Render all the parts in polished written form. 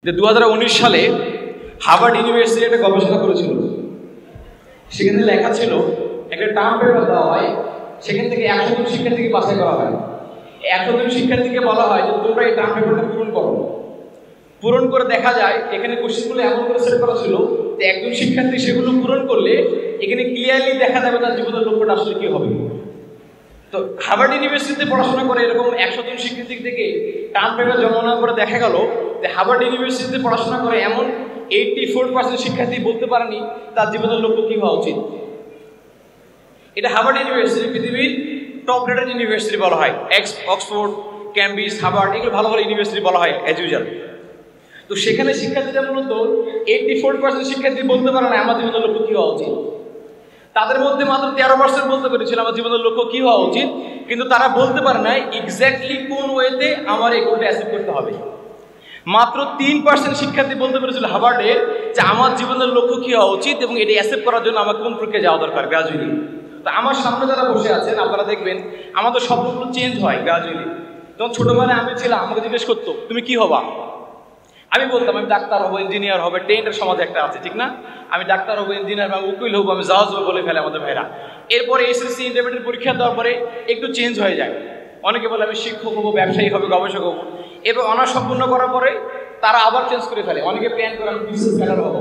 যে 2019 সালে Harvard university একটা গবেষণা করেছিল। সেখানে লেখা ছিল একটা টার্ম পেপার দেওয়া হয়, সেখান থেকে 100 জন শিক্ষার্থীকে বাছাই করা হয়। 100 জন শিক্ষার্থীকে বলা হয় যে তোমরা এই টার্ম পেপারটা পূরণ করো। পূরণ করে দেখা যায় এখানে কোশ্চেনগুলো এমন করে সেট করা ছিল যে একজন শিক্ষার্থী সেগুলো পূরণ করলে এখানে ক্লিয়ারলি দেখা যাবে তার জীবনের লক্ষ্যটা আসলে কি হবে। তো হার্ভার্ড ইউনিভার্সিটিতে পড়াশোনা করে এরকম 100 জন শিক্ষার্থী থেকে টার্ম পেপার জমা নেওয়ার পরে দেখা গেল যে হার্ভার্ড ইউনিভার্সিটিতে পড়াশোনা করে এমন 84% শিক্ষার্থী বলতে পারেনি তার জীবনের লক্ষ্য কি হওয়া উচিত। এটা হার্ভার্ড ইউনিভার্সিটি পৃথিবীর টপ রেটেড ইউনিভার্সিটি বলা হয়। অক্সফোর্ড, ক্যামব্রিজ, হার্ভার্ড এগুলো ভালো ভালো ইউনিভার্সিটি বলা হয় অ্যাজ ইউজুয়াল। তো সেখানে শিক্ষার্থীরা মূলত 84% শিক্ষার্থী বলতে পারে না আমার জীবনের লক্ষ্য কি হওয়া উচিত। তাদের মধ্যে মাত্র 13% বলতে পেরেছিল আমার জীবনের লক্ষ্য কি হওয়া উচিত, কিন্তু তারা বলতে পারে না এক্স্যাক্টলি কোন ওয়েতে আমার এই গোলটা অ্যাচিভ করতে হবে। মাত্র 3% শিক্ষার্থী বলতে পেরেছিল হার্ভার্ডে যে আমার জীবনের লক্ষ্য কি হওয়া উচিত এবং এটা অ্যাচিভ করার জন্য আমার কোন প্রক্রিয়া যাওয়া দরকার গ্রাজুয়ালি। তো আমার সামনে যারা বসে আছেন আপনারা দেখবেন আমাদের স্বপ্নগুলো চেঞ্জ হয় গ্রাজুয়ালি। তখন ছোটবেলায় আমি ছিলাম, আমাকে জিজ্ঞেস করতো তুমি কি হবা, আমি বলতাম আমি ডাক্তার হবো, ইঞ্জিনিয়ার হবে, টেন্টের সমাজে একটা আছে ঠিক না, আমি ডাক্তার হবো, ইঞ্জিনিয়ার বা উকিল হবো, আমি জাহাজ হবো বলে ফেলে আমাদের ভাইরা। এরপরে এসএসসি ইন্টারমিডিয়েট পরীক্ষা দেওয়ার পরে একটু চেঞ্জ হয়ে যায়। অনেকে বলে আমি শিক্ষক হবো, ব্যবসায়ী হবে, গবেষক হবো। এরপর অনার্স সম্পূর্ণ করার পরে তারা আবার চেঞ্জ করে ফেলে। অনেকে প্ল্যান করে আমি বিসিএস ক্যাডার হবো।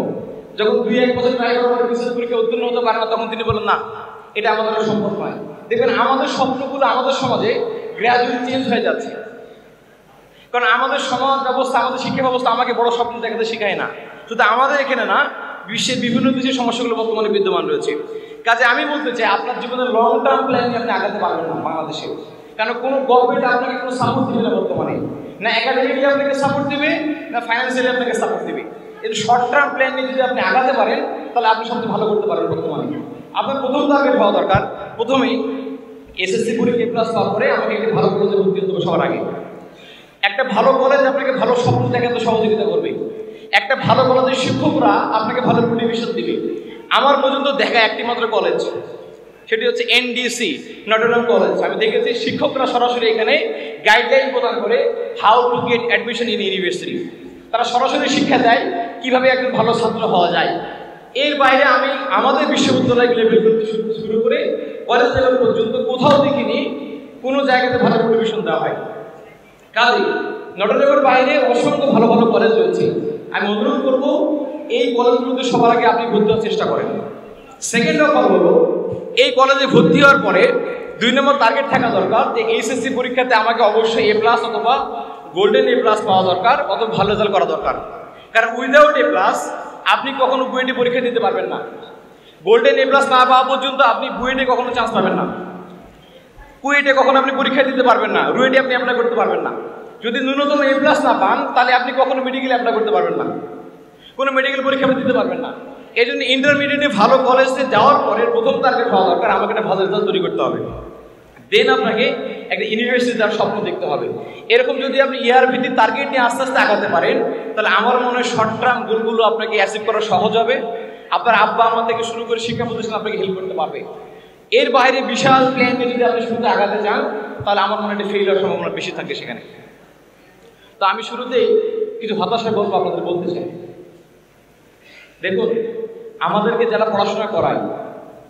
যখন 2-1 বছর ট্রাই করার পরে বিসিএস পরীক্ষা উত্তীর্ণ হতে পারে না, তখন তিনি বলেন না এটা আমাদের সম্ভব নয়। দেখবেন আমাদের স্বপ্নগুলো আমাদের সমাজে গ্র্যাজুয়ালি চেঞ্জ হয়ে যাচ্ছে, কারণ আমাদের সমাজ ব্যবস্থা, আমাদের শিক্ষা ব্যবস্থা আমাকে বড় স্বপ্ন দেখাতে শেখায় না। শুধু আমাদের এখানে না, বিশ্বের বিভিন্ন দেশের সমস্যাগুলো বর্তমানে বিদ্যমান রয়েছে। কাজে আমি বলতে চাই আপনার জীবনের লং টার্ম প্ল্যান নিয়ে আপনি আগাতে পারবেন না বাংলাদেশে, কারণ কোনো গভর্নমেন্ট আপনাকে কোনো সাপোর্ট দিবে না বর্তমানে, না একাডেমিকলি আপনাকে সাপোর্ট দিবে, না ফাইন্যান্সিয়ালি আপনাকে সাপোর্ট দিবে। এই শর্ট টার্ম প্ল্যান নিয়ে যদি আপনি আগাতে পারেন তাহলে আপনি সবচেয়ে ভালো করতে পারবেন বর্তমানে। আপনার প্রথম টার্গেট হওয়া দরকার, প্রথমেই এসএসসি পরীক্ষা A+ পাওয়ার পরে আমাকে একটি ভালো কলেজে ভর্তি হতে হবে সবার আগে। একটা ভালো কলেজ আপনাকে ভালো স্বপ্ন দেখাতে সহযোগিতা করবে। একটা ভালো কলেজের শিক্ষকরা আপনাকে ভালো মোটিভেশন দিবে। আমার পর্যন্ত দেখা একটি মাত্র কলেজ, সেটি হচ্ছে এনডিসি, নটরডেম কলেজ। আমি দেখেছি শিক্ষকরা সরাসরি এখানে গাইডলাইন প্রদান করে how to get admission in university. তারা সরাসরি শিক্ষা দেয় কিভাবে একজন ভালো ছাত্র হওয়া যায়। এর বাইরে আমি আমাদের বিশ্ববিদ্যালয় লেভেল থেকে শুরু করে কলেজ লেভেল পর্যন্ত কোথাও দেখিনি কোনো জায়গাতে ভালো মোটিভেশন দেওয়া হয়। কাজে নটরডেমের বাইরে অসংখ্য ভালো ভালো কলেজ রয়েছে। আমি অনুরোধ করব এই কলেজগুলোতে সবার আগে আপনি ভর্তি হওয়ার চেষ্টা করেন। সেকেন্ড অফ অল হলো এই কলেজে ভর্তি হওয়ার পরে 2 নম্বর টার্গেট থাকা দরকার যে এইচএসসি পরীক্ষাতে আমাকে অবশ্যই A+ অথবা গোল্ডেন A+ পাওয়া দরকার, অথবা ভালো রেজাল্ট করা দরকার। কারণ উইদাউট A+ আপনি কখনো বুয়েটে পরীক্ষা দিতে পারবেন না। গোল্ডেন A+ না পাওয়া পর্যন্ত আপনি বুয়েটে কখনো চান্স পাবেন না, কুয়েটে কখনো আপনি পরীক্ষা দিতে পারবেন না, রুয়েটে আপনি অ্যাপ্লাই করতে পারবেন না। যদি ন্যূনতম A+ না পান তাহলে আপনি কখনো মেডিকেলে অ্যাপ্লাই করতে পারবেন না, কোনো মেডিকেল পরীক্ষা আপনি দিতে পারবেন না। এই জন্য ইন্টারমিডিয়েটে ভালো কলেজে যাওয়ার পরে প্রথম টার্গেট হওয়া দরকার আমাকে একটা ভালো রেজাল্ট তৈরি করতে হবে। দেন আপনাকে একটা ইউনিভার্সিটি যাওয়ার স্বপ্ন দেখতে হবে। এরকম যদি আপনি ইয়ার ভিত্তিক টার্গেট নিয়ে আস্তে আস্তে আগাতে পারেন তাহলে আমার মনে হয় শর্ট টার্ম গোলগুলো আপনাকে অ্যাচিভ করা সহজ হবে। আপনার আব্বা আম্মা থেকে শুরু করে শিক্ষা প্রতিষ্ঠান আপনাকে হেল্প করতে পারবে। এর বাইরে বিশাল প্ল্যান নিয়ে যদি আপনি শুরুতে আগাতে চান তাহলে আমার মনে হয় একটা ফেইল হওয়ার সম্ভাবনা বেশি থাকে সেখানে। তো আমি শুরুতেই কিছু হতাশার গল্প আপনাদের বলতে চাই। দেখুন, আমাদেরকে যারা পড়াশোনা করায়,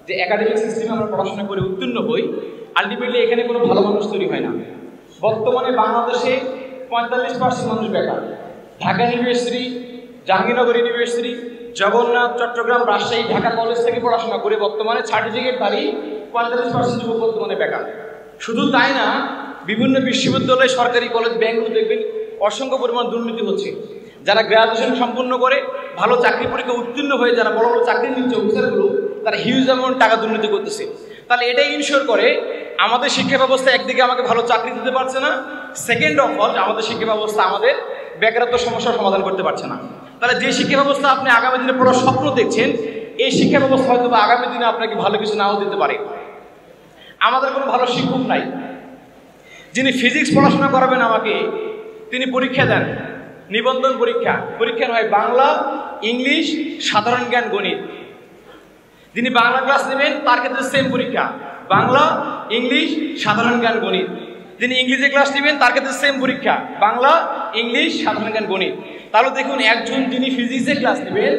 যে একাডেমিক সিস্টেমে আমরা পড়াশোনা করে উত্তীর্ণ হই, আলটিমেটলি এখানে কোনো ভালো মানুষ তৈরি হয় না। বর্তমানে বাংলাদেশে 45% মানুষ বেকার। Dhaka university, Jahangirnagar university, Jagannath, Chittagong, Rajshahi, Dhaka college থেকে পড়াশোনা করে বর্তমানে সার্টিফিকেটধারী 45% যুবক বর্তমানে বেকার। শুধু তাই না, বিভিন্ন বিশ্ববিদ্যালয়, সরকারি কলেজ, ব্যাংকগুলো দেখবেন অসংখ্য পরিমাণ দুর্নীতি হচ্ছে। যারা গ্রাজুয়েশন সম্পূর্ণ করে ভালো চাকরি পরীক্ষা উত্তীর্ণ হয়ে যারা বড় বড় চাকরি নিচ্ছে অফিসারগুলো, তারা হিউজ অ্যামাউন্ট টাকা দুর্নীতি করতেছে। তাহলে এটাই ইনশিওর করে আমাদের শিক্ষা ব্যবস্থা একদিকে আমাকে ভালো চাকরি দিতে পারছে না, সেকেন্ড অফ অল আমাদের শিক্ষা ব্যবস্থা আমাদের বেকারত্ব সমস্যার সমাধান করতে পারছে না। তাহলে যে শিক্ষা ব্যবস্থা আপনি আগামী দিনে পড়ার স্বপ্ন দেখছেন, এই শিক্ষা ব্যবস্থা হয়তো বা আগামী দিনে আপনাকে ভালো কিছু নাও দিতে পারে। আমাদের কোনো ভালো শিক্ষক নাই। যিনি ফিজিক্স পড়াশোনা করাবেন আমাকে, তিনি পরীক্ষা দেন, নিবন্ধন পরীক্ষা। পরীক্ষা হয় বাংলা, ইংলিশ, সাধারণ জ্ঞান, গণিত। যিনি বাংলা ক্লাস নেবেন তার ক্ষেত্রে সেম পরীক্ষা, বাংলা, ইংলিশ, সাধারণ জ্ঞান, গণিত। যিনি ইংলিশে ক্লাস নেবেন তার ক্ষেত্রে সেম পরীক্ষা, বাংলা, ইংলিশ, সাধারণ জ্ঞান, গণিত। তাহলে দেখুন একজন যিনি ফিজিক্সে ক্লাস নেবেন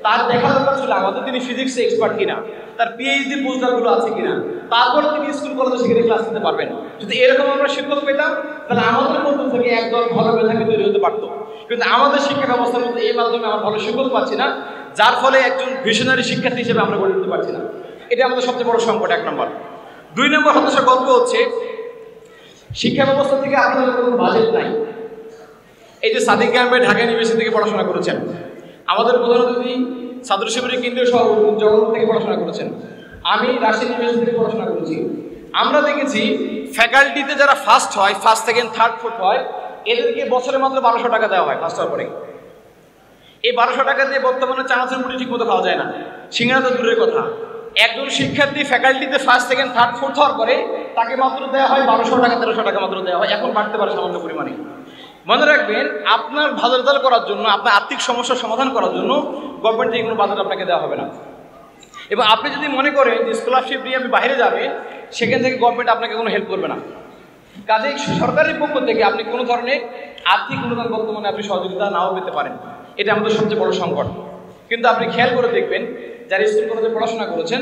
তার দেখা দরকার ছিল আমাদের তিনি ফিজিক্সে এক্সপার্ট কিনা, তার পিএইচডি পোস্টারগুলো আছে কিনা, তারপরে তিনি স্কুল কলেজে সেখানে ক্লাস নিতে পারবেন। যদি এরকম আমরা শিক্ষক পেতাম তাহলে আমাদের মধ্য থেকে একদল ভালো মেধাবী তৈরি হতে পারতো। কিন্তু আমাদের শিক্ষা ব্যবস্থার মধ্যে এই মাধ্যমে আমরা ভালো শিক্ষক পাচ্ছি না, যার ফলে একজন ভিশনারি শিক্ষার্থী হিসেবে আমরা গড়ে তুলতে পারছি না। এটা আমাদের সবচেয়ে বড় সংকট, 1 নম্বর। 2 নম্বর হতাশার গল্প হচ্ছে শিক্ষা ব্যবস্থা থেকে আপনাদের কোনো বাজেট নাই। এই যে সাদিক গান ভাই ঢাকা ইউনিভার্সিটি থেকে পড়াশোনা করেছেন, আমাদের প্রধান অতিথি সাদর শিবিরের কেন্দ্রীয় সভাপতি জগন্নাথ থেকে পড়াশোনা করেছেন, আমি রাজশাহী ইউনিভার্সিটি থেকে পড়াশোনা করেছি। আমরা দেখেছি ফ্যাকাল্টিতে যারা ফার্স্ট হয়, ফার্স্ট সেকেন্ড থার্ড ফোর্থ হয়, এদেরকে বছরে মাত্র 1200 টাকা দেওয়া হয় ফার্স্ট হওয়ার পরে। এই 1200 টাকা দিয়ে বর্তমানে চানাচুর মুড়ি ঠিক মতো খাওয়া যায় না, সিঙ্গারা তো দূরের কথা। একজন শিক্ষার্থী ফ্যাকাল্টিতে ফার্স্ট সেকেন্ড থার্ড ফোর্থ হওয়ার পরে তাকে মাত্র দেওয়া হয় 1200 টাকা 1300 টাকা মাত্র দেওয়া হয়, এখন বাড়তে পারে সামান্য পরিমাণে। মনে রাখবেন আপনার ভালো রেজাল্ট করার জন্য, আপনার আর্থিক সমস্যার সমাধান করার জন্য গভর্নমেন্ট থেকে কোনো বাজেট আপনাকে দেওয়া হবে না। এবং আপনি যদি মনে করেন যে স্কলারশিপ নিয়ে আপনি বাইরে যাবেন, সেখান থেকে গভর্নমেন্ট আপনাকে কোনো হেল্প করবে না। কাজেই সরকারের পক্ষ থেকে আপনি কোনো ধরনের আর্থিক অনুদান বর্তমানে আপনি সহযোগিতা নাও পেতে পারেন, এটা আমাদের সবচেয়ে বড় সংকট। কিন্তু আপনি খেয়াল করে দেখবেন যারা স্কুল কলেজে পড়াশোনা করেছেন,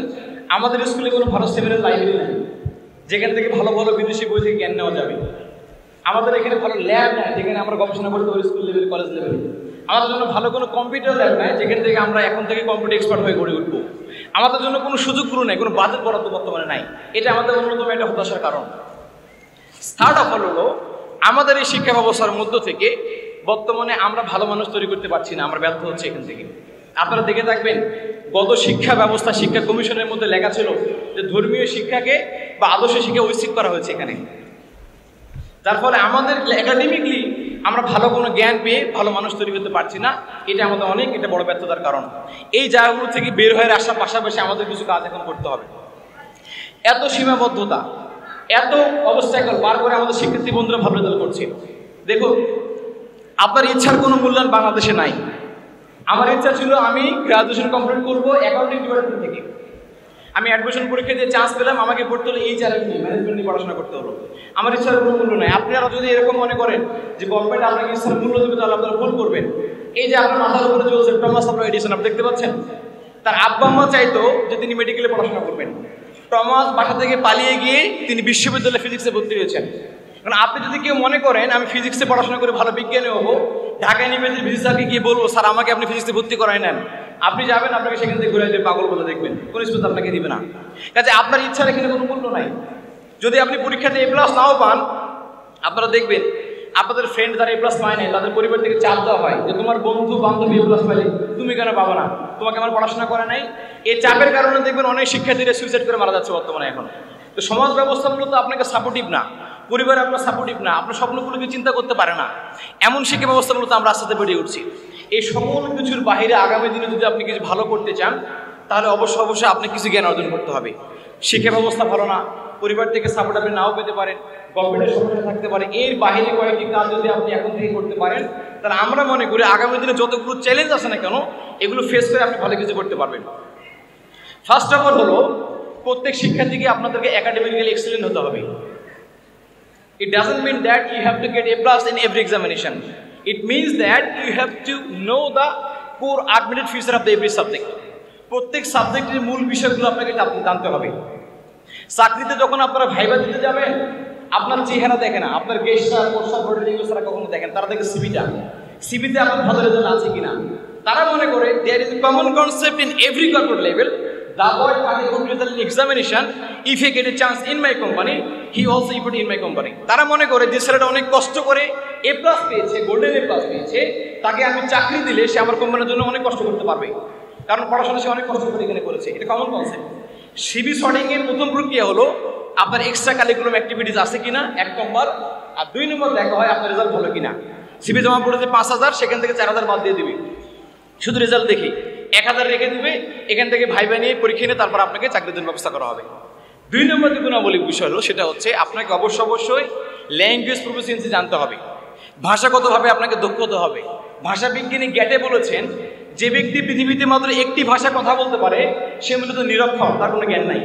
আমাদের স্কুলে কোনো ভালো সেমিনার লাইব্রেরি নেই যেখান থেকে ভালো ভালো বিদেশি বই থেকে জ্ঞান নেওয়া যাবে। আমাদের এখানে ভালো ল্যাব নেই যেখানে আমরা গবেষণা করতে পারি স্কুল লেভেলে, কলেজ লেভেলে। আমাদের জন্য ভালো কোনো কম্পিউটার ল্যাব নেই যেখান থেকে আমরা এখন থেকে কম্পিউটার এক্সপার্ট হয়ে গড়ে উঠবো। আমাদের জন্য কোনো সুযোগ পুরো নেই, কোনো বাজেট বরাদ্দ বর্তমানে নাই। এটা আমাদের অন্যতম একটা হতাশার কারণ। থার্ড অফ অল হলো আমাদের এই শিক্ষা ব্যবস্থার মধ্য থেকে বর্তমানে আমরা ভালো মানুষ তৈরি করতে পারছি না, আমরা ব্যর্থ হচ্ছে এখান থেকে। আপনারা দেখে থাকবেন গত শিক্ষা ব্যবস্থা শিক্ষা কমিশনের মধ্যে লেখা ছিল যে ধর্মীয় শিক্ষাকে বা আদর্শ শিক্ষা ঐচ্ছিক করা হয়েছে এখানে, যার ফলে আমাদের একাডেমিকলি আমরা ভালো কোনো জ্ঞান পেয়ে ভালো মানুষ তৈরি করতে পারছি না। এটা আমাদের অনেক এটা বড় ব্যর্থতার কারণ। এই জায়গাগুলো থেকে বের হয়ে আসার পাশাপাশি আমাদের কিছু কাজ এখন করতে হবে। এত সীমাবদ্ধতা, এত অবস্থাকল পার করে আমাদের শিক্ষার্থী বন্ধুরা ভালো রেজাল্ট করছে। দেখুন আপনার ইচ্ছার কোনো মূল্যায়ন বাংলাদেশে নাই। আমার ইচ্ছা ছিল আমি গ্রাজুয়েশন কমপ্লিট করবো অ্যাকাউন্টিং ডিপার্টমেন্ট থেকে। আমি অ্যাডমিশন পরীক্ষা দিয়ে চান্স পেলাম, আমাকে পড়তে হলো এইচআরএম নিয়ে, ম্যানেজমেন্ট নিয়ে পড়াশোনা করতে হলো। আমার ইচ্ছার কোনো মূল্য নাই। আপনারা যদি এরকম মনে করেন যে গভর্নমেন্ট আপনাকে ইচ্ছার মূল্য দেবে তাহলে আপনারা ভুল করবেন। এই যে আপনার মাথার উপরে চলছে টমাস আলভা এডিসন, আপনি দেখতে পাচ্ছেন তার আব্বা আম্মা চাইতো যে তিনি মেডিকেলে পড়াশোনা করবেন। টমাস বাসা থেকে পালিয়ে গিয়ে তিনি বিশ্ববিদ্যালয়ে ফিজিক্সে ভর্তি হয়েছেন। কারণ আপনি যদি কেউ মনে করেন আমি ফিজিক্সে পড়াশোনা করে ভালো বিজ্ঞানী হবো, ঢাকা ইউনিভার্সিটির ভিসি স্যারকে গিয়ে বলবো স্যার আমাকে আপনি ফিজিক্সে ভর্তি করাই নেন, আপনি যাবেন আপনাকে সেখান থেকে ঘুরে দিয়ে পাগল বলে দেখবেন, কোনো স্পেস আপনাকে দিবে না। কাজে আপনার ইচ্ছার এখানে কোনো মূল্য নাই। যদি আপনি পরীক্ষাতে এ প্লাস নাও পান, আপনারা দেখবেন আপনাদের ফ্রেন্ড যারা এ প্লাস পায় নাই তাদের পরিবার থেকে চাপ দেওয়া হয় যে তোমার বন্ধু বান্ধবী এ প্লাস পাইলে তুমি কেন পাবো না, তোমাকে আমার পড়াশোনা করে নাই। এই চাপের কারণে দেখবেন অনেক শিক্ষার্থীরা সুইসাইড করে মারা যাচ্ছে বর্তমানে এখন। তো সমাজ ব্যবস্থা মূলত আপনাকে সাপোর্টিভ না, পরিবার আপনার সাপোর্টিভ না, আপনার স্বপ্নগুলোকে চিন্তা করতে পারে না, এমন শিক্ষা ব্যবস্থা মূলত আমরা আস্তে আস্তে বেড়ে উঠছি। এই সকল কিছুর বাইরে আগামী দিনে যদি আপনি কিছু ভালো করতে চান তাহলে অবশ্যই আপনি কিছু জ্ঞান অর্জন করতে হবে। শিক্ষা ব্যবস্থা ভালো না, পরিবার থেকে সাপোর্ট আপনি নাও পেতে পারেন, গভর্নমেন্টের সমস্যা থাকতে পারে, এর বাইরে কয়েকটি কাজ যদি আপনি এখন থেকে করতে পারেন তাহলে আমরা মনে করি আগামী দিনে যতগুলো চ্যালেঞ্জ আছে না কেন এগুলো ফেস করে আপনি ভালো কিছু করতে পারবেন। ফার্স্ট অফ অল হলো প্রত্যেক শিক্ষার্থীকে আপনাদেরকে একাডেমিক্যালি এক্সেলেন্ট হতে হবে। It doesn't mean that you have to get A+ in every examination. It means that you have to know the core admitted feature of the every subject. প্রত্যেক সাবজেক্টের মূল বিষয়গুলো আপনাকে জানতে হবে। চাকরিতে যখন আপনারা ভাইবা দিতে যাবেন আপনার চেহারা দেখে না, আপনার গেস্টার পোস্টার বডি ল্যাঙ্গুয়েজ তারা কখনো দেখেন, তারা দেখে সিভিতে আপনার ভালো রেজাল্ট আছে কিনা। তারা মনে করে there is a common concept in every corporate level. The boy got a good result in examination. If he get a chance in my company, he also put in my company. তারা মনে করে যে ছেলেটা অনেক কষ্ট করে A+ পেয়েছে, golden A+ পেয়েছে, তাকে আমি চাকরি দিলে সে আমার কোম্পানির জন্য অনেক কষ্ট করতে পারবে, কারণ পড়াশোনা সে অনেক কষ্ট করে এখানে করেছে। এটা কমন কনসেপ্ট। সিভি শর্টিং এর প্রথম প্রক্রিয়া হলো আপনার এক্সট্রা কারিকুলাম অ্যাক্টিভিটিস আছে কিনা 1 নম্বর, আর 2 নম্বর দেখা হয় আপনার রেজাল্ট ভালো কিনা। সিভি জমা পড়েছে 5000, সেখান থেকে 4000 বাদ দিয়ে দিবে, শুধু রেজাল্ট দেখে 1000 রেখে দিবে, এখান থেকে ভাইবা নিয়ে পরীক্ষা নিয়ে তারপর আপনাকে চাকরির জন্য ব্যবস্থা করা হবে। 2 নম্বর যে গুণাবলী বিষয় হলো সেটা হচ্ছে আপনাকে অবশ্যই ল্যাঙ্গুয়েজ প্রফিসিয়েন্সি জানতে হবে, ভাষাগতভাবে আপনাকে দক্ষ হতে হবে। ভাষা বিজ্ঞানী গ্যাটে বলেছেন যে ব্যক্তি পৃথিবীতে মাত্র একটি ভাষা কথা বলতে পারে সে মূলত নিরক্ষর, তার কোনো জ্ঞান নাই।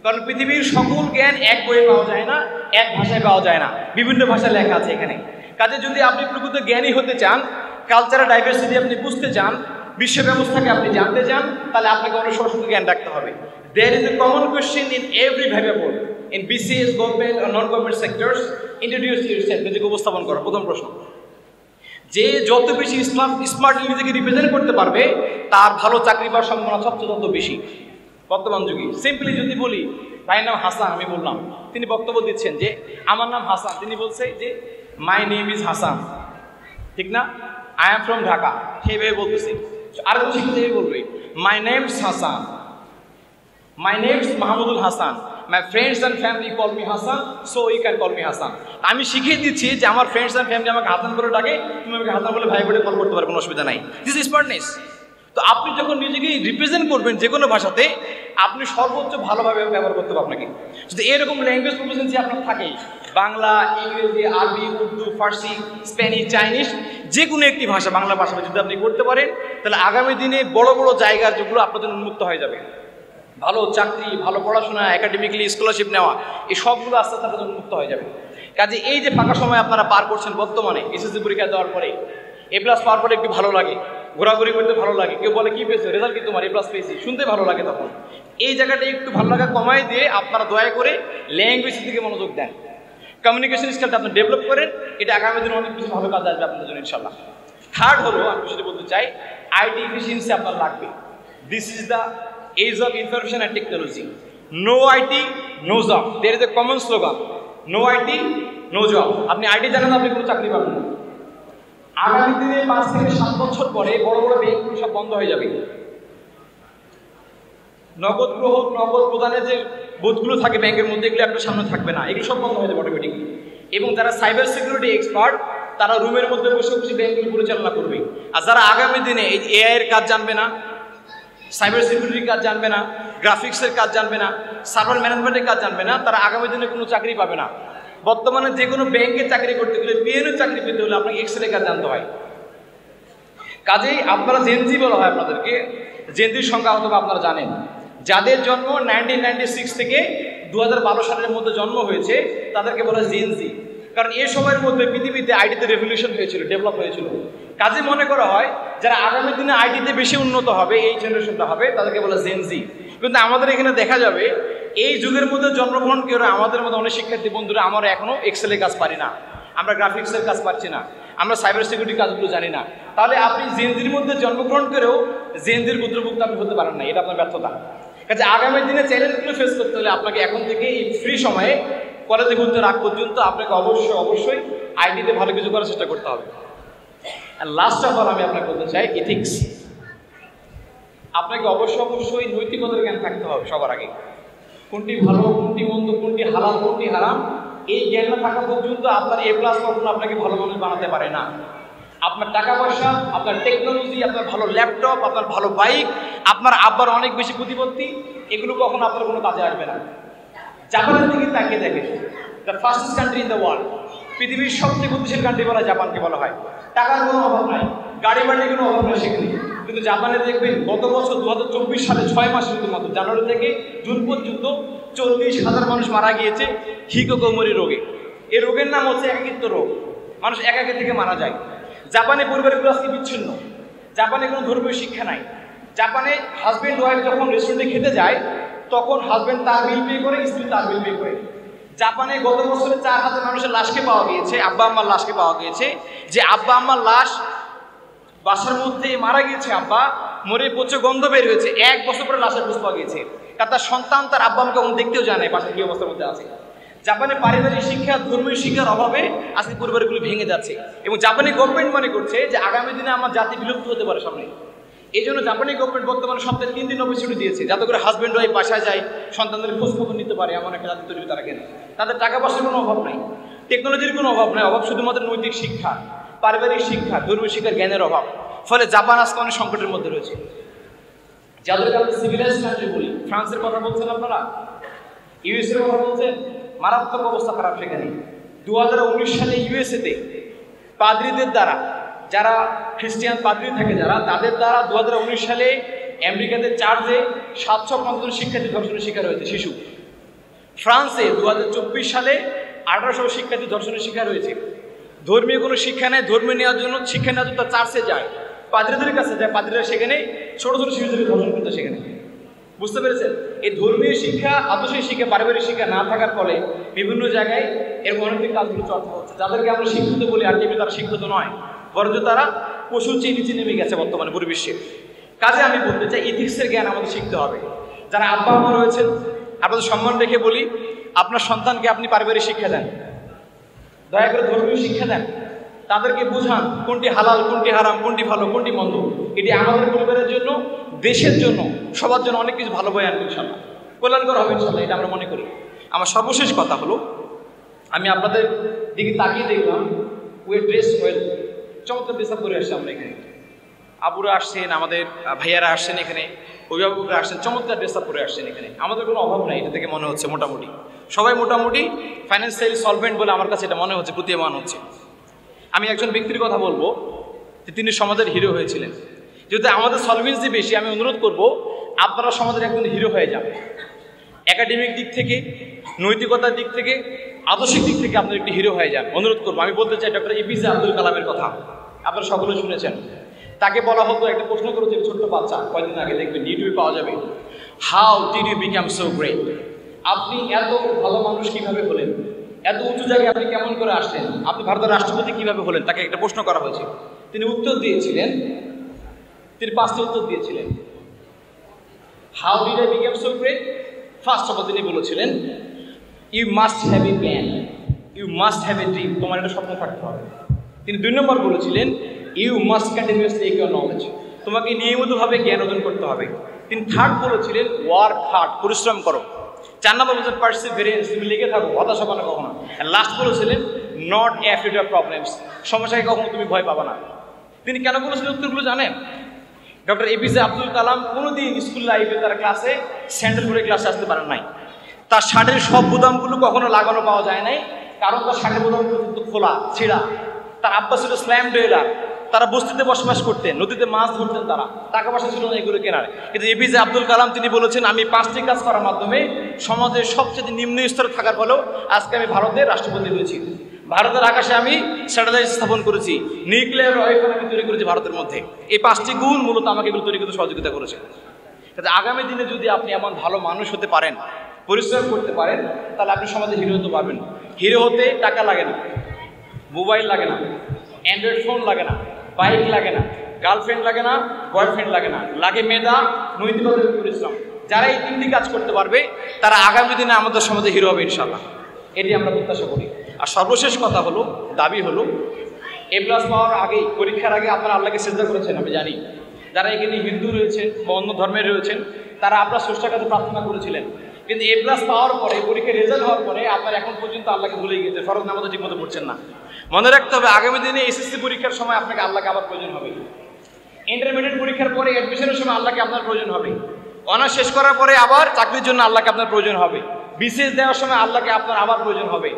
কারণ পৃথিবীর সকল জ্ঞান এক বইয়ে পাওয়া যায় না, এক ভাষায় পাওয়া যায় না, বিভিন্ন ভাষায় লেখা আছে এখানে। কাজে যদি আপনি প্রকৃত জ্ঞানী হতে চান কালচারাল ডাইভার্সিটি আপনি বুঝতে চান, বিশ্ব ব্যবস্থাকে আপনি জানতে চান, তাহলে আপনাকে অনেক সরস্বতী জ্ঞান রাখতে হবে। There is a common question in every variable in BCS, government or non-government sectors. Introduce yourself. নিজেকে উপস্থাপন করো। প্রথম প্রশ্ন, যে যত বেশি স্মার্টলি নিজেকে রিপ্রেজেন্ট করতে পারবে তার ভালো চাকরি পাওয়ার সম্ভাবনা সবচেয়ে তত বেশি বর্তমান যুগে। সিম্পলি যদি বলি ভাইয়ের নাম হাসান, আমি বললাম, তিনি বক্তব্য দিচ্ছেন যে আমার নাম হাসান, তিনি বলছে যে মাই নেম ইজ হাসান, ঠিক না? আই এম ফ্রম ঢাকা, সেইভাবে বলতেছি। আর কোনো শিক্ষিত বলবে my name's Hasan, my name's Mahmudul Hasan, my friends and family call me Hasan, so you can call me Hasan. আমি শিখিয়ে দিচ্ছি যে আমার ফ্রেন্ডস অ্যান্ড ফ্যামিলি আমাকে হাসান করে ডাকে, তুমি আমাকে হাসান বলে ভাই বলে কল করতে পারো, কোনো অসুবিধা নাই। This is smartness. তো আপনি যখন নিজেকে রিপ্রেজেন্ট করবেন যে কোনো ভাষাতে, আপনি সর্বোচ্চ ভালোভাবে ব্যবহার করতে হবে আপনাকে। যদি এরকম ল্যাঙ্গুয়েজ প্রফিসিয়েন্সি আপনার থাকে, বাংলা, ইংরেজি, আরবি, উর্দু, ফার্সি, স্প্যানিশ, চাইনিজ, যে কোনো একটি ভাষা, বাংলা ভাষা যদি আপনি করতে পারেন, তাহলে আগামী দিনে বড় বড় জায়গার যেগুলো আপনার জন্য উন্মুক্ত হয়ে যাবে। ভালো চাকরি, ভালো পড়াশোনা, একাডেমিক্যালি স্কলারশিপ নেওয়া, এই সবগুলো আস্তে আস্তে আপনার জন্য উন্মুক্ত হয়ে যাবে। কাজে এই যে ফাঁকা সময় আপনারা পার করছেন বর্তমানে, এসএসসি পরীক্ষা দেওয়ার পরে A+ পাওয়ার পরে একটু ভালো লাগে, ঘোরাঘুরি করতে ভালো লাগে, কেউ বলে কি পেয়েছে, রেজাল্ট কি তোমার, A+ পেয়েছি, শুনতে ভালো লাগে। তখন এই জায়গাটা একটু ভালো লাগা কমাই দিয়ে আপনারা দয়া করে ল্যাঙ্গুয়েজের দিকে মনোযোগ দেন, কমিউনিকেশন স্কিলটা আপনি ডেভেলপ করেন। এটা আগামী দিনে অনেক কিছু ভালো কাজ আসবে আপনাদের জন্য ইনশাল্লাহ। থার্ড হলো, আমি সেটা বলতে চাই, আইটি এফিসিয়েন্সি আপনার লাগবে। This is the age of information and technology. No IT no job. There is a common slogan, no IT no job. আপনি আইটি জানেন, আপনি কোনো চাকরি পাবেন না। আগামী দিনে 5 থেকে 7 বছর পরে বড় বড় ব্যাংকগুলো সব বন্ধ হয়ে যাবে। নগদ গ্রহণ, নগদ প্রদানের যে বুথগুলো থাকে ব্যাংকের মধ্যে, এগুলো আপনার সামনে থাকবে না, এগুলো সব বন্ধ হয়ে যাবে অটোমেটিকলি। এবং যারা সাইবার সিকিউরিটি এক্সপার্ট, তারা রুমের মধ্যে বসে বসে ব্যাংকগুলো পরিচালনা করবে। আর যারা আগামী দিনে এই এআই এর কাজ জানবে না, সাইবার সিকিউরিটির কাজ জানবে না, গ্রাফিক্সের কাজ জানবে না, সার্ভার ম্যানেজমেন্টের কাজ জানবে না, তারা আগামী দিনে কোনো চাকরি পাবে না। বর্তমানে যে কোনো ব্যাংকে চাকরি করতে গেলে, পিএনও চাকরি পেতে হলে আপনাকে এক্সরে কাজ জানতে হয়। কাজেই আপনারা জেনজি বলা হয় আপনাদেরকে, জেনজির সংখ্যা হয়তো আপনারা জানেন, যাদের জন্ম 1996 থেকে 2012 সালের মধ্যে জন্ম হয়েছে তাদেরকে বলা হয় জেনজি। কারণ এই সময়ের মধ্যে পৃথিবীতে আইটিতে রেভলিউশন হয়েছিল, ডেভেলপ হয়েছিল। কাজে মনে করা হয় যারা আগামী দিনে আইটিতে বেশি উন্নত হবে, এই জেনারেশনটা হবে, তাদেরকে বলা জেনজি। কিন্তু আমাদের এখানে দেখা যাবে এই যুগের মধ্যে জন্মগ্রহণ করে আমাদের মধ্যে অনেক শিক্ষার্থী বন্ধুরা আমরা এখনো এক্সেলের কাজ পারি না, আমরা গ্রাফিক্সের কাজ পারছি না, আমরা সাইবার সিকিউরিটি কাজগুলো জানি না। তাহলে আপনি জেনজির মধ্যে জন্মগ্রহণ করেও জেনজির পুত্রভুক্ত আপনি হতে পারেন না, এটা আপনার ব্যর্থতা। কাজে আগামী দিনে চ্যালেঞ্জগুলো ফেস করতে হলে আপনাকে এখন থেকে এই ফ্রি সময়ে কলেজে ঘুরতে রাখ পর্যন্ত আপনাকে অবশ্যই আইটিতে ভালো কিছু করার চেষ্টা করতে হবে। আর লাস্ট অফ অল আমি আপনাকে বলতে চাই, এথিক্স। আপনাকে অবশ্যই নৈতিকতার জ্ঞান থাকতে হবে সবার আগে। কোনটি ভালো, কোনটি মন্দ, কোনটি হালাল, কোনটি হারাম, এই জ্ঞান না থাকা পর্যন্ত আপনার A+ কখনো আপনাকে ভালো মানুষ বানাতে পারে না। আপনার টাকা পয়সা, আপনার টেকনোলজি, আপনার ভালো ল্যাপটপ, আপনার ভালো বাইক, আপনার আব্বার অনেক বেশি প্রতিপত্তি, এগুলো কখনো আপনার কোনো কাজে আসবে না। জাপানের দিকে তাকিয়ে দেখেন, the fastest country in the world, পৃথিবীর সবচেয়ে গতিশীল কান্ট্রি বলা জাপানকে বলা হয়। টাকার কোনো অভাব নাই, গাড়ি বাড়ির কোনো অভাব নেই সেখানে। কিন্তু জাপানে দেখবেন গত বছর 2024 সালে 6 মাস শুধুমাত্র জানুয়ারি থেকে জুন পর্যন্ত 40,000 মানুষ মারা গিয়েছে হিকোকোমরি রোগে। এই রোগের নাম হচ্ছে একাকিত্ব রোগ, মানুষ একাকী থেকে মারা যায়। জাপানে পরিবারগুলো আজকে বিচ্ছিন্ন, জাপানে কোনো ধর্মীয় শিক্ষা নাই। জাপানে হাজব্যান্ড ওয়াইফ যখন রেস্টুরেন্টে খেতে যায় তখন হাজব্যান্ড তার বিল পে করে, স্ত্রী তার বিল পে করে। জাপানে গত বছরে 4,000 মানুষের লাশকে পাওয়া গিয়েছে, আব্বা আম্মার লাশকে পাওয়া গিয়েছে, যে আব্বা আম্মার লাশ বাসার মধ্যে মারা গিয়েছে, আব্বা মরে পচে গন্ধ বের হয়েছে, 1 বছর পরে লাশের খোঁজ পাওয়া গিয়েছে। তার সন্তান তার আব্বা আম্মাকে কখন দেখতেও জানে বাসায় কি অবস্থার মধ্যে আছে। জাপানে পারিবারিক শিক্ষা, ধর্মীয় শিক্ষার অভাবে আজকে পরিবারগুলো ভেঙে যাচ্ছে। এবং জাপানি গভর্নমেন্ট মনে করছে যে আগামী দিনে আমার জাতি বিলুপ্ত হতে পারে সামনে। এই জন্য জাপানি গভর্নমেন্ট বর্তমানে সপ্তাহে 3 দিন অফিস ছুটি দিয়েছে, যাতে করে হাজব্যান্ড ওয়াইফ বাসায় যায়, সন্তানদের খোঁজ খবর নিতে পারে, এমন একটা জাতি তৈরি তারা কেন। তাদের টাকা পয়সার কোনো অভাব নাই, টেকনোলজির কোনো অভাব নাই, অভাব শুধুমাত্র নৈতিক শিক্ষা, পারিবারিক শিক্ষা, ধর্মীয় শিক্ষার জ্ঞানের অভাব। ফলে জাপান আজকে অনেক সংকটের মধ্যে রয়েছে। যাদেরকে আমরা সিভিলাইজ কান্ট্রি বলি, ফ্রান্সের কথা বলছেন আপনারা, ইউএসএ এর কথা বলছেন, মারাত্মক অবস্থা খারাপ সেখানে। 2019 সালে ইউএসএতে পাদ্রীদের দ্বারা, যারা খ্রিস্টান পাদ্রী থাকে যারা, তাদের দ্বারা 2019 সালে আমেরিকাতে চার্চে 750 জন শিক্ষার্থী ধর্ষণের শিকার হয়েছে শিশু। ফ্রান্সে 2024 সালে 1800 শিক্ষার্থী ধর্ষণের শিকার হয়েছে। ধর্মীয় কোনো শিক্ষা নেয়, ধর্মীয় নেওয়ার জন্য শিক্ষা নেওয়ার জন্য তার চার্চে যায়, পাদ্রীদের কাছে যায়, পাদ্রীরা সেখানে ছোট ছোট শিশুদের ধর্ষণ করতে সেখানে। বুঝতে পেরেছেন? এই ধর্মীয় শিক্ষা, আদর্শিক শিক্ষা, পারিবারিক শিক্ষা না থাকার ফলে বিভিন্ন জায়গায় এর অনেক কাজগুলো চর্চা হচ্ছে। যাদেরকে আমরা শিক্ষিত বলি আলটিমেটলি তারা শিক্ষিত নয়, বরঞ্চ তারা পশুর চেয়ে নিচে নেমে গেছে বর্তমানে পরিবেশে। কাজে আমি বলতে চাই ইথিক্সের জ্ঞান আমাদের শিখতে হবে। যারা আব্বা আম্মা রয়েছেন, আপনাদের সম্মান রেখে বলি, আপনার সন্তানকে আপনি পারিবারিক শিক্ষা দেন, দয়া করে ধর্মীয় শিক্ষা দেন, তাদেরকে বুঝান কোনটি হালাল, কোনটি হারাম, কোনটি ভালো, কোনটি মন্দ। এটি আমাদের পরিবারের জন্য, দেশের জন্য, সবার জন্য অনেক কিছু ভালো বয়ে আনবে ইনশাল্লাহ, কল্যাণকর হবে ইনশাল্লাহ, এটা আমরা মনে করি। আমার সর্বশেষ কথা হলো, আমি আপনাদের দিকে তাকিয়ে দেখলাম ওয়েল ড্রেস ওয়েল, চমৎকার ড্রেস আপ করে আসছে। আমরা এখানে আবুরা আসছেন, আমাদের ভাইয়ারা আসছেন, এখানে অভিভাবকরা আসছেন, চমৎকার ড্রেস আপ করে আসছেন। এখানে আমাদের কোনো অভাব নাই, এটা থেকে মনে হচ্ছে মোটামুটি সবাই মোটামুটি ফাইন্যান্সিয়ালি সলভেন্ট বলে আমার কাছে এটা মনে হচ্ছে, প্রতীয়মান হচ্ছে। আমি একজন ব্যক্তির কথা বলবো যে তিনি সমাজের হিরো হয়েছিলেন। যেহেতু আমাদের সলভেন্সি বেশি, আমি অনুরোধ করব আপনারা সমাজের একজন হিরো হয়ে যান। একাডেমিক দিক থেকে, নৈতিকতার দিক থেকে, আদর্শিক দিক থেকে আপনার একটি হিরো হয়ে যান, অনুরোধ করবো। আমি বলতে চাই ডক্টর এপিজে আব্দুল কালামের কথা আপনারা সকলে শুনেছেন। তাকে বলা হতো, একটা প্রশ্ন করেছে ছোট্ট বাচ্চা, কয়েকদিন আগে দেখবেন ইউটিউবে পাওয়া যাবে, how did you become so great? আপনি এত ভালো মানুষ কিভাবে হলেন, এত উঁচু জায়গায় আপনি কেমন করে আসলেন, আপনি ভারতের রাষ্ট্রপতি কিভাবে হলেন? তাকে একটা প্রশ্ন করা হয়েছে, তিনি উত্তর দিয়েছিলেন, তিনি 5টি উত্তর দিয়েছিলেন। How did I become so great? First of all তিনি বলেছিলেন, you must have a plan, you must have a dream, তোমার একটা স্বপ্ন থাকতে হবে। তিনি 2 নম্বর বলেছিলেন, ইউ মাস্ট কন্টিনিউয়াসলি এক ইউর নলেজ, তোমাকে নিয়মিতভাবে জ্ঞান অর্জন করতে হবে। তিনি 3rd বলেছিলেন, ওয়ার্ক হার্ড, পরিশ্রম করো। 4 নম্বর বলেছেন পারসিভিয়ারেন্স, তুমি লেগে থাকো, হতাশা পাবে না কখনো। লাস্ট বলেছিলেন, নট অ্যাফ্রেড অফ প্রবলেমস, সমস্যায় কখনো তুমি ভয় পাবা না। তিনি কেন বলেছিলেন উত্তরগুলো জানেন? ডক্টর এপিজে আব্দুল কালাম কোনোদিন স্কুল লাইফে তার ক্লাসে স্যান্ডেল পরে ক্লাসে আসতে পারেন নাই। তার শার্টের সব বোতামগুলো কখনো লাগানো পাওয়া যায় নাই, কারণ তার শার্টের বোতামগুলো কিন্তু খোলা, ছেঁড়া। তার আব্বা ছিল স্ল্যাম ডেলার, তারা বস্তিতে বসবাস করতেন, নদীতে মাছ ধরতেন, তারা টাকা পয়সা ছিল না এগুলো কেনার। কিন্তু এপিজে আব্দুল কালাম তিনি বলেছেন, আমি 5টি কাজ করার মাধ্যমে সমাজের সবচেয়ে নিম্ন স্তরে থাকার ফলেও আজকে আমি ভারতের রাষ্ট্রপতি হয়েছি, ভারতের আকাশে আমি স্যাটেলাইট স্থাপন করেছি, নিউক্লিয়ার ওয়েপন আমি তৈরি করেছি ভারতের মধ্যে। এই 5টি গুণ মূলত আমাকে এগুলো তৈরি করতে সহযোগিতা করেছে। তাতে আগামী দিনে যদি আপনি এমন ভালো মানুষ হতে পারেন, পরিশ্রম করতে পারেন, তাহলে আপনি সমাজে হিরো হতে পারবেন। হিরো হতে টাকা লাগে না, মোবাইল লাগে না, অ্যান্ড্রয়েড ফোন লাগে না, বাইক লাগে না, গার্লফ্রেন্ড লাগে না, বয়ফ্রেন্ড লাগে না, লাগে মেধা, নৈতিকতার পরিশ্রম। যারা এই 3টি কাজ করতে পারবে তারা আগামী দিনে আমাদের সমাজে হিরো হবে ইনশাল্লাহ, এটি আমরা প্রত্যাশা করি। আর সর্বশেষ কথা হলো, দাবি হলো, A+ পাওয়ার আগেই, পরীক্ষার আগে আপনারা আল্লাহকে সিজদা করেছেন আমি জানি। যারা এখানে হিন্দু রয়েছেন বা অন্য ধর্মের রয়েছেন তারা আপনার স্রষ্টার কাছে প্রার্থনা করেছিলেন, কিন্তু A+ পাওয়ার পরে, পরীক্ষার রেজাল্ট হওয়ার পরে আপনার এখন পর্যন্ত আল্লাহকে ভুলে গিয়েছে, ফরজ নামাজও ঠিক মতো পড়ছেন না। মনে রাখতে হবে আগামী দিনে SSC পরীক্ষার সময় আপনাকে আল্লাহকে আবার প্রয়োজন হবে, ইন্টারমিডিয়েট পরীক্ষার পরে অ্যাডমিশনের সময় আল্লাহকে আপনার প্রয়োজন হবে, অনার্স শেষ করার পরে আবার চাকরির জন্য আল্লাহকে আপনার প্রয়োজন হবে, বিসিএস দেওয়ার সময় আল্লাহকে আপনার আবার প্রয়োজন হবে।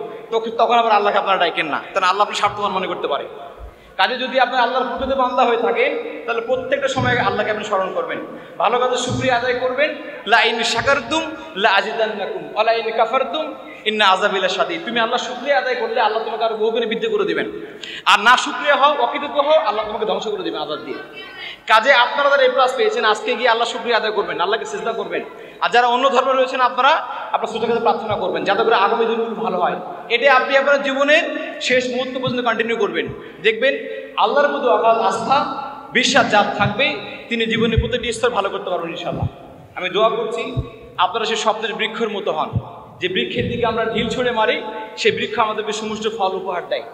তখন আবার আল্লাহকে আপনারা ডাকেন না, তাহলে আল্লাহ আপনি স্বার্থবান মনে করতে পারে। কাজে যদি আপনি আল্লাহর প্রকৃত বান্দা হয়ে থাকেন তাহলে প্রত্যেকটা সময় আল্লাহকে আপনি স্মরণ করবেন, ভালো কাজের শুকরিয়া আদায় করবেন। লা ইন শাকারতুম লা আজিদান্নাকুম ওয়া লা ইন কাফারতুম ইন্না আযাবি লাশাদীদ। তুমি আল্লাহ শুকরিয়া আদায় করলে আল্লাহ তোমাকে আরো বহুগুণে বৃদ্ধি করে দিবেন, আর না শুকরিয়া হও, অকৃতজ্ঞ হও, আল্লাহ তোমাকে ধ্বংস করে দিবেন আযাব দিয়ে। কাজে আপনারা যারা A+ পেয়েছেন আজকে গিয়ে আল্লাহ শুকরিয়া আদায় করবেন, আল্লাহকে সিজদা করবেন। আর যারা অন্য ধর্মে রয়েছেন আপনারা আপনার স্রষ্টার কাছে প্রার্থনা করবেন যাতে করে আগামী দিনগুলো ভালো হয়। এটা আপনি আপনার জীবনের শেষ মুহূর্ত পর্যন্ত কন্টিনিউ করবেন, দেখবেন আল্লাহর মধ্যে অগাধ আস্থা বিশ্বাস যার থাকবে তিনি জীবনের প্রতিটি স্তর ভালো করতে পারবেন ইনশাআল্লাহ। আমি দোয়া করছি আপনারা সেই স্বপ্নের বৃক্ষের মতো হন, যে বৃক্ষের দিকে আমরা ঢিল ছুঁড়ে মারি সেই বৃক্ষ আমাদেরকে সমুষ্ট ফল উপহার দেয়।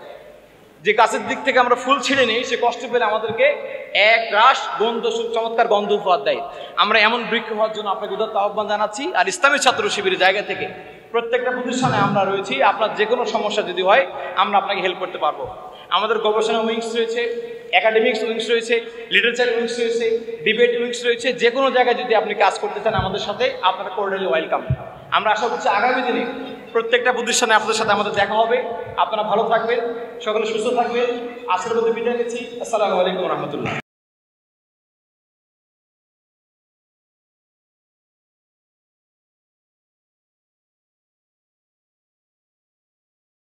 যে গাছের দিক থেকে আমরা ফুল ছিঁড়ে নিই সে কষ্ট পেলে আমাদেরকে এক রাস গন্ধ, চমৎকার গন্ধ উপহার দেয়। আমরা এমন বৃক্ষ হওয়ার জন্য আপনাকে উদাত্ত আহ্বান জানাচ্ছি। আর ইসলামী ছাত্র শিবিরের জায়গা থেকে প্রত্যেকটা প্রতিষ্ঠানে আমরা রয়েছি, আপনার যে কোনো সমস্যা যদি হয় আমরা আপনাকে হেল্প করতে পারবো। আমাদের গবেষণা উইংস রয়েছে, একাডেমিক্স উইংস রয়েছে, লিটারেচার উইংস রয়েছে, ডিবেট উইংস রয়েছে। যে কোনো জায়গায় যদি আপনি কাজ করতে চান আমাদের সাথে আপনারা কোর্ডিয়ালি ওয়েলকাম। আমরা আশা করছি আগামী দিনে প্রত্যেকটা প্রতিষ্ঠানে আপনাদের সাথে আমাদের দেখা হবে। আপনারা ভালো থাকবেন, সকলে সুস্থ থাকবেন। আজকের মধ্যে বিদায় নিচ্ছি। আসসালামু আলাইকুম রহমতুল্লাহ।